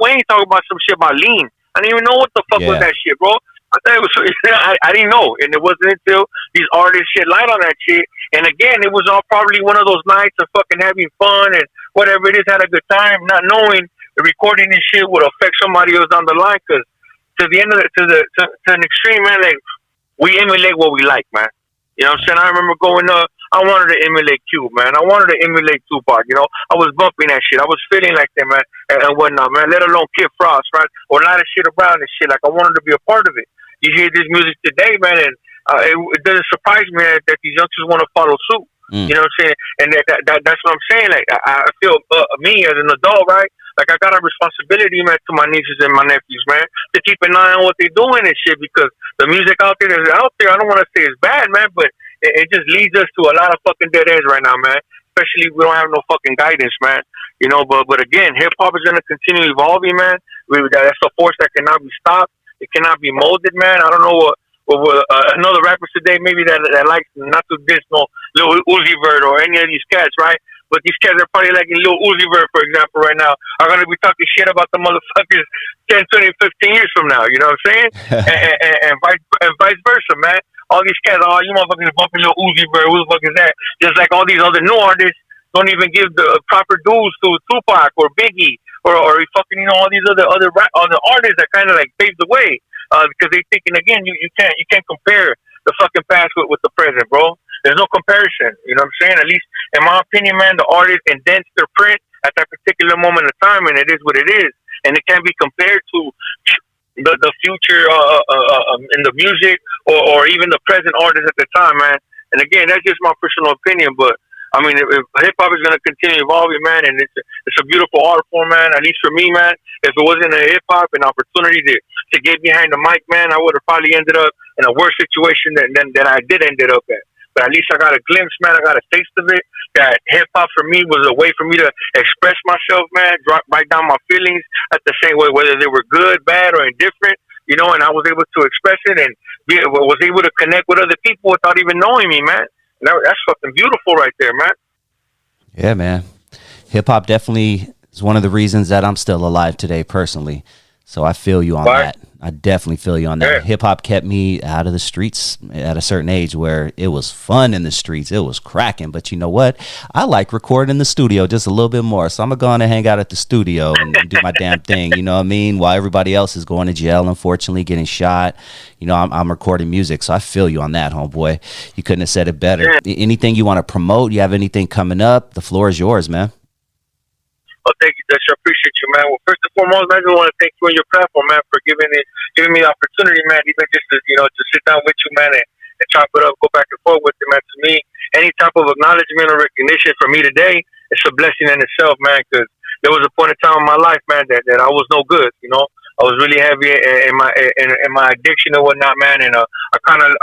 Wayne talk about some shit about lean. I didn't even know what the fuck was that shit, bro. I thought it was. I didn't know, and it wasn't until these artists shed light on that shit. And again, it was all probably one of those nights of fucking having fun and whatever it is, had a good time, not knowing the recording this shit would affect somebody else down the line. Because to the end of to an extreme, man, like we emulate what we like, man. You know what I'm saying? I remember going up. I wanted to emulate Cube, man. I wanted to emulate Tupac, I was bumping that shit. I was feeling like that, man, and whatnot, man. Let alone Kid Frost, right? Or a lot of shit around and shit. Like, I wanted to be a part of it. You hear this music today, man, and it doesn't surprise me that these youngsters want to follow suit. Mm. You know what I'm saying? And that's what I'm saying. Like I feel me as an adult, right? Like I got a responsibility, man, to my nieces and my nephews, man, to keep an eye on what they're doing and shit. Because the music out there that's out there, I don't want to say it's bad, man, but it just leads us to a lot of fucking dead ends right now, man. Especially if we don't have no fucking guidance, man. You know, but again, hip hop is gonna continue evolving, man. That's a force that cannot be stopped. It cannot be molded, man. I don't know what another rappers today maybe that likes not to diss no Lil Uzi Vert or any of these cats, right? But these cats are probably like Lil Uzi Vert, for example, right now, are going to be talking shit about the motherfuckers 10, 20, 15 years from now. You know what I'm saying? and vice versa, man. All these cats, oh, you motherfuckers bumping Lil Uzi Vert. Who the fuck is that? Just like all these other new artists don't even give the proper dues to Tupac or Biggie or fucking, you know, all these other artists that kind of like paved the way. Because they thinking again, you can't compare the fucking past with the present, bro. There's no comparison. You know what I'm saying? At least in my opinion, man, the artist indents their print at that particular moment of time, and it is what it is, and it can't be compared to the future in the music or even the present artist at the time, man. And again, that's just my personal opinion, but I mean, if hip hop is gonna continue evolving, man, and it's a beautiful art form, man. At least for me, man, if it wasn't a hip hop, an opportunity to get behind the mic, man, I would have probably ended up in a worse situation than I did ended up at. But at least I got a glimpse, man. I got a taste of it. That hip hop for me was a way for me to express myself, man. Write down my feelings at the same way, whether they were good, bad, or indifferent. You know, and I was able to express it and was able to connect with other people without even knowing me, man. That's fucking beautiful right there, man. Yeah, man. Hip hop definitely is one of the reasons that I'm still alive today, personally. So I feel you on that. I definitely feel you on that. Yeah. Hip hop kept me out of the streets at a certain age where it was fun in the streets. It was cracking. But you know what? I like recording in the studio just a little bit more. So I'm going to go on and hang out at the studio and do my damn thing. You know what I mean? While everybody else is going to jail, unfortunately, getting shot. You know, I'm recording music. So I feel you on that, homeboy. You couldn't have said it better. Yeah. Anything you want to promote? You have anything coming up? The floor is yours, man. Oh, thank you, Dutch. I appreciate you, man. Well, first and foremost, man, I just want to thank you and your platform, man, for giving me the opportunity, man, even just to sit down with you, man, and chop it up, go back and forth with you, man. To me, any type of acknowledgement or recognition for me today, it's a blessing in itself, man, because there was a point in time in my life, man, that I was no good, you know. I was really heavy in my addiction and whatnot, man, and I kind of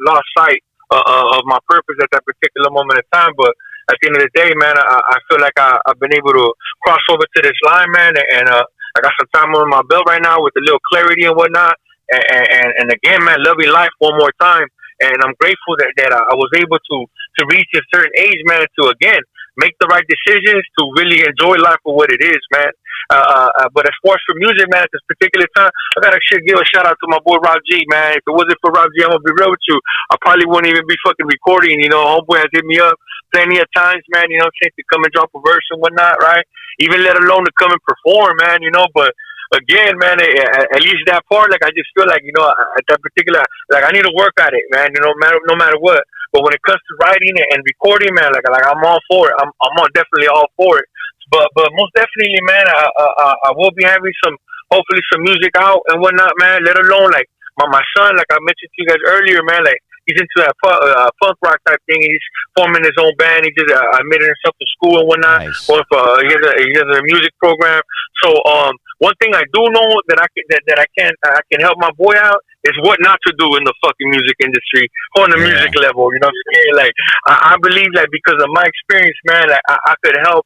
lost sight of my purpose at that particular moment in time, but at the end of the day, man, I feel like I've been able to cross over to this line, man, and I got some time on my belt right now with a little clarity and whatnot. And again, man, loving life one more time. And I'm grateful that I was able to reach a certain age, man, to, again, make the right decisions to really enjoy life for what it is, man. But as far as for music, man, at this particular time, I gotta give a shout out to my boy Rob G, man. If it wasn't for Rob G, I'm gonna be real with you, I probably wouldn't even be fucking recording. You know, homeboy has hit me up plenty of times, man. You know what I'm saying, to come and drop a verse and whatnot, right? Even let alone to come and perform, man. You know, but again, man, at least that part, like, I just feel like, you know, at that particular, like, I need to work at it, man. You know, no matter what. But when it comes to writing and recording, man, like I'm all for it. I'm definitely all for it. But most definitely, man, I will be having hopefully some music out and whatnot, man. Let alone, like, my son, like I mentioned to you guys earlier, man, like, he's into that punk rock type thing. He's forming his own band. He just admitted himself to school and whatnot. Nice. Or he has a music program. So one thing I do know that I can help my boy out is what not to do in the fucking music industry or on the music level. You know what I'm saying? Like, I believe that because of my experience, man, like, I could help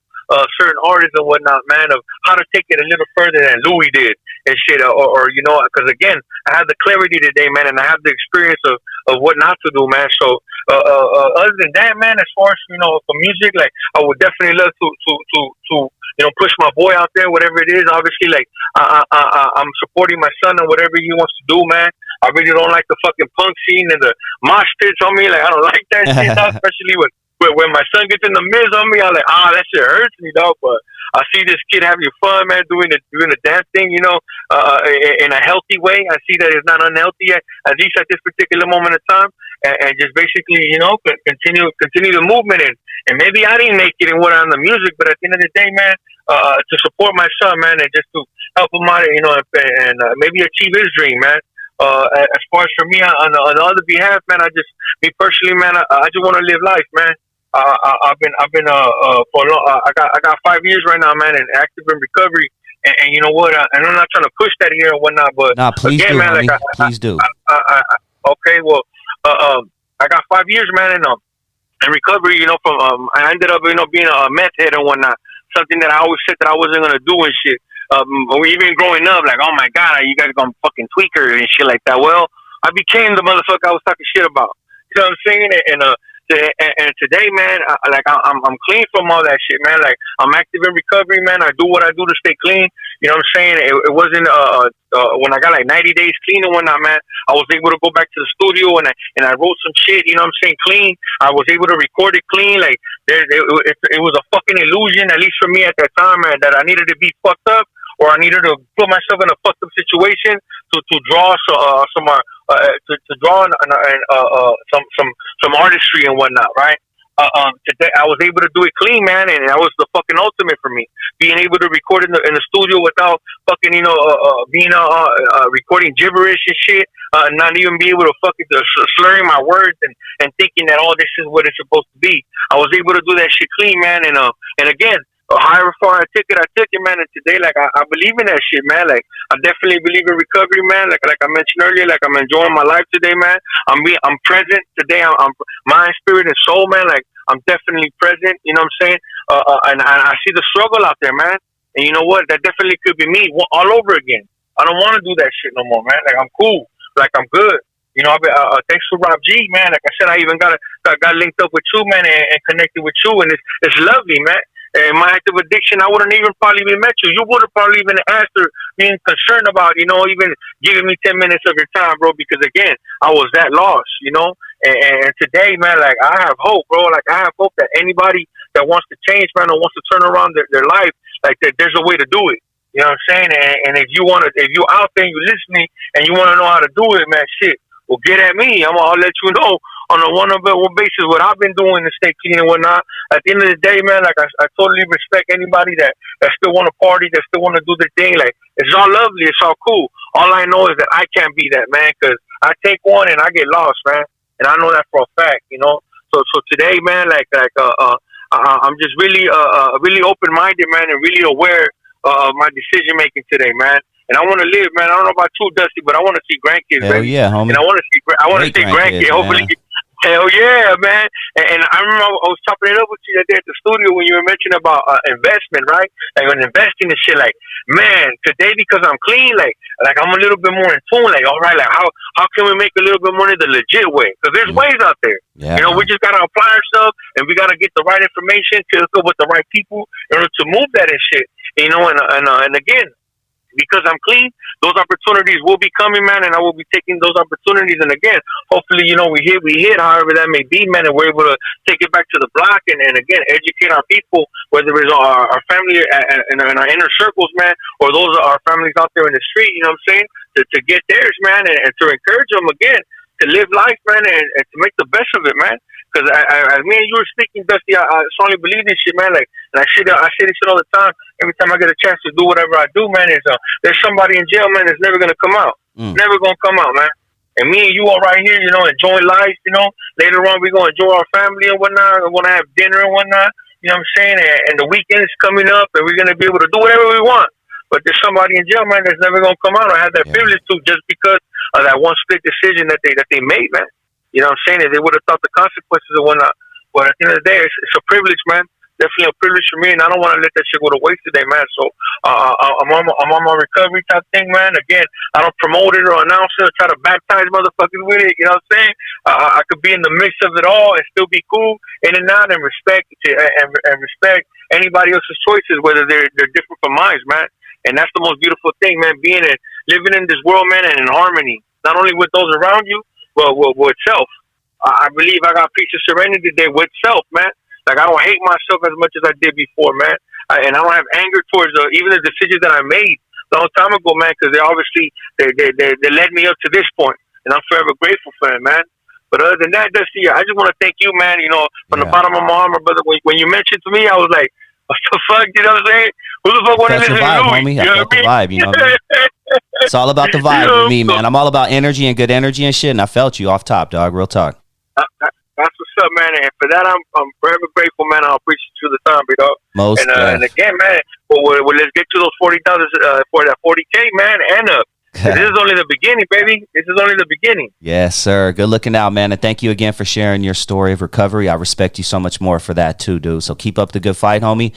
certain artists and whatnot, man, of how to take it a little further than Louie did and shit, or you know, because again, I have the clarity today, man, and I have the experience of what not to do, man. So other than that, man, as far as, you know, for music, like, I would definitely love to you know, push my boy out there, whatever it is. Obviously, like, I'm supporting my son and whatever he wants to do, man. I really don't like the fucking punk scene and the mosh pits on me. Like, I don't like that shit, especially when my son gets in the midst on me. I'm like, that shit hurts me, dog. But I see this kid having fun, man, doing the damn thing, you know, in a healthy way. I see that it's not unhealthy, at least at this particular moment in time, and just basically, you know, continue the movement. And maybe I didn't make it in what on the music, but at the end of the day, man, to support my son, man, and just to help him out, you know, and maybe achieve his dream, man. As far as for me, on the other behalf, man, me personally, man, I just want to live life, man. I've been for a long, I got 5 years right now, man, and active in recovery. And you know what? And I'm not trying to push that here and whatnot, but Nah, please again, do, man, homie. like Please do. okay, well, I got 5 years, man, in recovery. You know, from I ended up, being a meth head and whatnot. Something that I always said that I wasn't gonna do and shit. Even growing up, like, oh my god, you guys gonna fucking tweaker and shit like that. Well, I became the motherfucker I was talking shit about. You know what I'm saying? And today, man, I'm clean from all that shit, man. Like, I'm active in recovery, man. I do what I do to stay clean. You know what I'm saying? It wasn't when I got like 90 days clean and whatnot, man. I was able to go back to the studio and I wrote some shit. You know what I'm saying? Clean. I was able to record it clean. Like, it was a fucking illusion, at least for me at that time, man, that I needed to be fucked up or I needed to put myself in a fucked up situation to draw to draw some artistry and whatnot, right? Today I was able to do it clean, man, and that was the fucking ultimate for me. Being able to record in the studio without fucking being recording gibberish and shit, not even be able to fucking slurring my words and thinking that this is what it's supposed to be. I was able to do that shit clean, man, and again. However far I took it, man. And today, like, I believe in that shit, man. Like, I definitely believe in recovery, man. Like I mentioned earlier, like, I'm enjoying my life today, man. I'm present today. I'm mind, spirit, and soul, man. Like, I'm definitely present. You know what I'm saying? And I see the struggle out there, man. And you know what? That definitely could be me all over again. I don't want to do that shit no more, man. Like, I'm cool. Like, I'm good. You know, thanks to Rob G, man. Like I said, I even got linked up with you, man, and connected with you, and it's lovely, man. And my active addiction, I wouldn't even probably even met you. You would have probably even asked or being concerned about, even giving me 10 minutes of your time, bro, because, again, I was that lost, And today, man, like, I have hope, bro. Like, I have hope that anybody that wants to change, man, or wants to turn around their life, like, there's a way to do it. You know what I'm saying? And if you're out there and you're listening and you want to know how to do it, man, shit, well, get at me. I'll let you know on a one-on-one basis what I've been doing to stay clean and whatnot. At the end of the day, man, like, I totally respect anybody that still want to party, that still want to do their thing. Like, it's all lovely, it's all cool. All I know is that I can't be that, man, because I take one and I get lost, man, and I know that for a fact, So today, man, I'm just really really open-minded, man, and really aware of my decision making today, man. And I want to live, man. I don't know about you, Dusty, but I want to see grandkids, Hell baby. yeah, homie. And I want to see grandkids. Hopefully, hell yeah, man. And I remember I was chopping it up with you that day at the studio when you were mentioning about investment, right? Like, when investing and shit. Like, man, today, because I'm clean, like I'm a little bit more in tune. Like, all right, like, how can we make a little bit money the legit way? Because there's ways out there. Yeah, we just gotta apply ourselves, and we gotta get the right information to go with the right people in order to move that and shit. And again, because I'm clean, those opportunities will be coming, man, and I will be taking those opportunities. And again, hopefully, we hit, however that may be, man, and we're able to take it back to the block and again, educate our people, whether it's our family and our inner circles, man, or those are our families out there in the street, you know what I'm saying, to get theirs, man, and to encourage them, again, to live life, man, and to make the best of it, man. Because as me and you were speaking, Dusty, I strongly believe this shit, man. Like, and I say this shit all the time. Every time I get a chance to do whatever I do, man, there's somebody in jail, man, that's never gonna come out. Never gonna come out, man. And me and you are right here, enjoying life. Later on, we're gonna enjoy our family and whatnot. We're gonna have dinner and whatnot. You know what I'm saying? And the weekend is coming up, and we're gonna be able to do whatever we want. But there's somebody in jail, man, that's never gonna come out or have that privilege to, just because of that one split decision that they made, man. You know what I'm saying? If they would have thought the consequences and whatnot. But at the end of the day, it's a privilege, man. Definitely a privilege for me, and I don't want to let that shit go to waste today, man. So I'm on my recovery type thing, man. Again, I don't promote it or announce it or try to baptize motherfuckers with it. You know what I'm saying? I could be in the mix of it all and still be cool in and out and respect respect anybody else's choices, whether they're different from mine, man. And that's the most beautiful thing, man. Living in this world, man, and in harmony, not only with those around you, but with self. I believe I got peace and serenity today with self, man. Like, I don't hate myself as much as I did before, man. And I don't have anger towards even the decisions that I made a long time ago, man, because they led me up to this point, and I'm forever grateful for it, man. But other than that, Dusty, I just want to thank you, man. From the bottom of my heart, my brother. When you mentioned to me, I was like, what the fuck? You know what I'm saying? Who the fuck want to listen to Louie? Homie. I felt the vibe, you know what I mean? It's all about the vibe with me, man. I'm all about energy and good energy and shit, and I felt you off top, dog. Real talk. That's what's up, man. And for that, I'm forever grateful, man. I'll appreciate you the time, big dog. And again, man, let's get to those $40,000 for that 40K, man, and up. This is only the beginning, baby. This is only the beginning. Yes, sir. Good looking out, man. And thank you again for sharing your story of recovery. I respect you so much more for that too, dude. So keep up the good fight, homie.